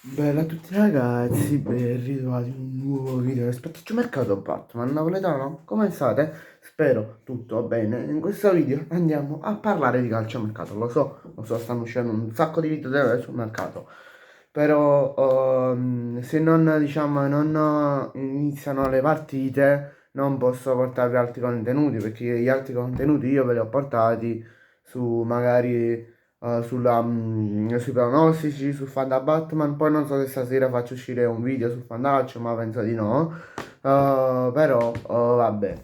Bella a tutti ragazzi, ben ritrovati in un nuovo video del Spazzaccio Batman napoletano. Come state? Spero tutto bene. In questo video andiamo a parlare di calciomercato. Lo so, stanno uscendo un sacco di video sul mercato. Però se non, diciamo, non iniziano le partite, non posso portarvi altri contenuti, perché gli altri contenuti io ve li ho portati su magari sui pronostici, su Fanda Batman. Poi non so se stasera faccio uscire un video su Fandaccio, ma penso di no. Però vabbè,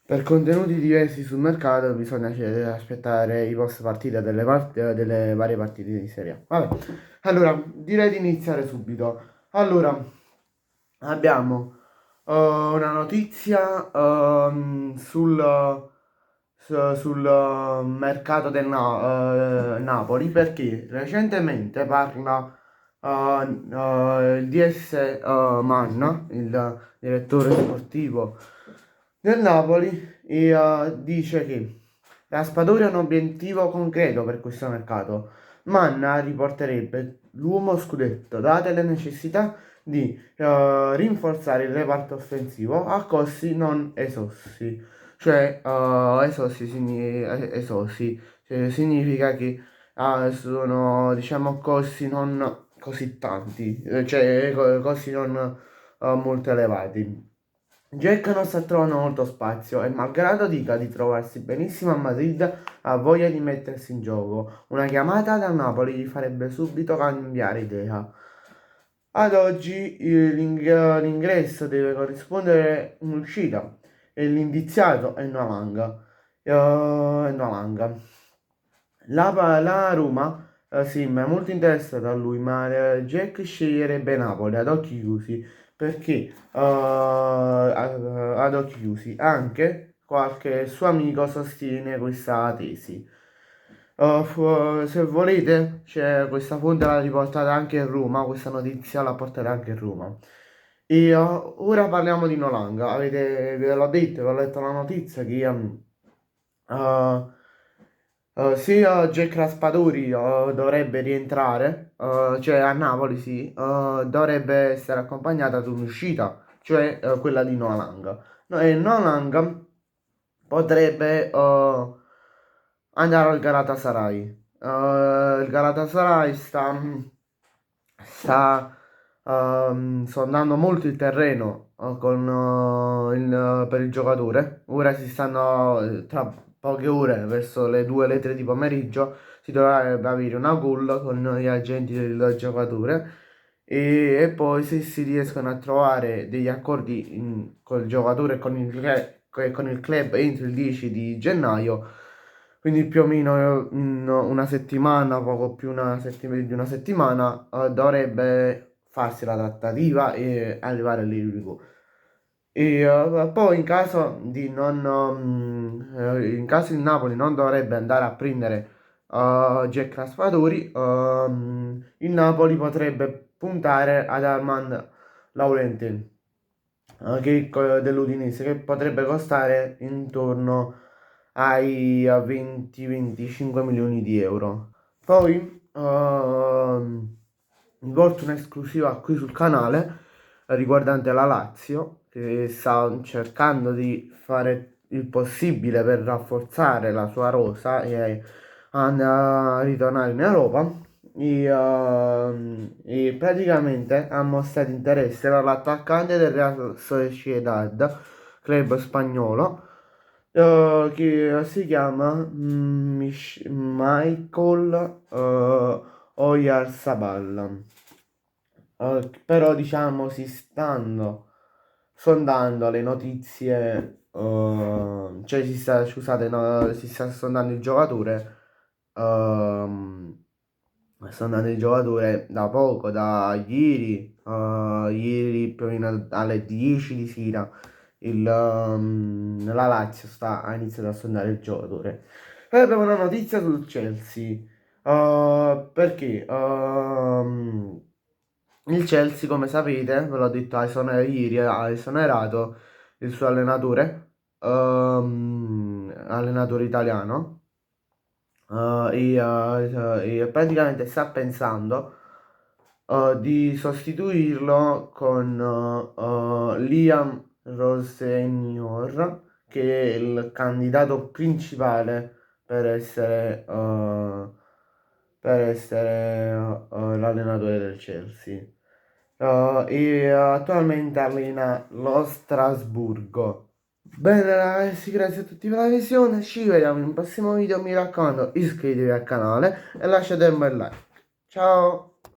per contenuti diversi sul mercato bisogna aspettare i post partita delle varie partite di Serie A. Vabbè, allora direi di iniziare subito. Allora, abbiamo una notizia sul mercato del Napoli, perché recentemente parla il DS Manna, il direttore sportivo del Napoli, e dice che Raspadori è un obiettivo concreto per questo mercato. Manna riporterebbe l'uomo scudetto, date le necessità di rinforzare il reparto offensivo a costi non esossi. Cioè, esossi, cioè, significa che sono, diciamo, costi non così tanti, cioè costi non molto elevati. Jack non sta trovando molto spazio e malgrado dica di trovarsi benissimo a Madrid, ha voglia di mettersi in gioco. Una chiamata da Napoli gli farebbe subito cambiare idea. Ad oggi l'ingresso deve corrispondere un'uscita e l'indiziato è Noalanga. Noalanga. La Roma, sì, ma è molto interessata a lui, ma Jack sceglierebbe Napoli ad occhi chiusi perché ad occhi chiusi anche qualche suo amico sostiene questa tesi. Se volete, c'è questa fonte l'ha riportata anche in Roma, questa notizia l'ha portata anche in Roma. E ora parliamo di Nolanga. Ve l'ho detto, ve l'ho letto la notizia che uh, sia Jack Raspadori dovrebbe rientrare, cioè a Napoli sì, dovrebbe essere accompagnata ad un'uscita, cioè quella di Noalanga. No, e Noalanga potrebbe andare al Galatasaray. Il Galatasaray sta sondando molto il terreno per il giocatore. Ora si stanno, tra poche ore, verso le 2 le 3 di pomeriggio, si dovrebbe avere una call con gli agenti del giocatore. E poi se si riescono a trovare degli accordi col giocatore e con il club entro il 10 di gennaio, quindi più o meno in una settimana, poco più di una settimana, dovrebbe farsi la trattativa e arrivare all'Irigo. E poi in caso il Napoli non dovrebbe andare a prendere Jack Raspadori, il Napoli potrebbe puntare ad Armand Laurentin, dell'Udinese, che potrebbe costare intorno ai 20-25 milioni di euro. Poi vi porto un'esclusiva qui sul canale riguardante la Lazio, che sta cercando di fare il possibile per rafforzare la sua rosa e a ritornare in Europa. E praticamente ha mostrato interesse per l'attaccante del Real Sociedad, club spagnolo, che si chiama Michael Oyarzabal. Però diciamo si stanno sondando le notizie, cioè scusate, no, si sta sondando il giocatore, sondando il giocatore da poco, da ieri più o meno alle 10 di sera, la Lazio ha iniziato a sondare il giocatore. Poi abbiamo una notizia sul Chelsea. Perché il Chelsea, come sapete, ve l'ho detto ieri, ha esonerato il suo allenatore italiano, e praticamente sta pensando di sostituirlo con Liam Rossenior, che è il candidato principale per essere l'allenatore del Chelsea. E attualmente allena lo Strasburgo. Bene ragazzi, grazie a tutti per la visione, ci vediamo in un prossimo video, mi raccomando iscrivetevi al canale e lasciate un bel like. Ciao!